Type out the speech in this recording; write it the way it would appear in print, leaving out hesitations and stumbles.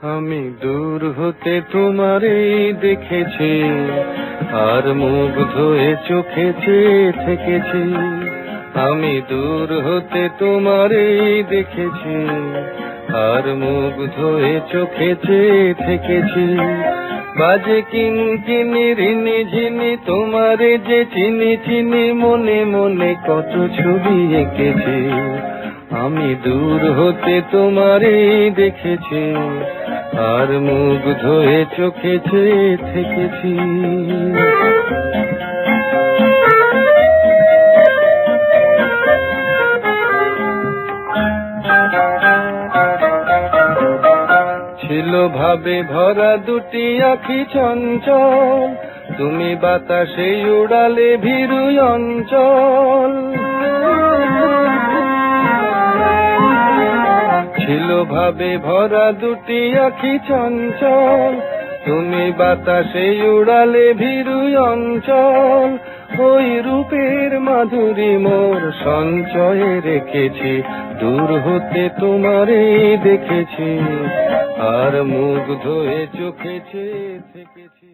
আমি দূর হতে তোমারেই দেখেছি, আর মুগ্ধ হয়ে চোখে চেয়ে থেকেছি। আমি দূর হতে তোমারেই দেখেছি, আর মুগ্ধ হয়ে চোখে চেয়ে থেকেছি। বাজে কিনকিনি রিনি ঝিনি তোমারে যে চিনি চিনি, মনে মনে কত ছবি এঁকেছি। আমি দূর হতে তোমারেই দেখেছি, আর মুগ্ধ হয়ে চোখে চেয়ে থেকেছি। ছিল ভাবে ভরা দুটি আঁখি চঞ্চল, তুমি বাতাসে উড়ালে ভীরু অঞ্চল। ছিল ভাবে ভরা দুটি আঁখি চঞ্চল, তুমি বাতাসে উড়ালে ভীরু অঞ্চল। ওই রূপের মাধুরী মোর সঞ্চয়ে রেখেছি, দূর হতে তোমারেই দেখেছি, আর মুগ্ধ হয়ে চোখে চেয়ে থেকেছি।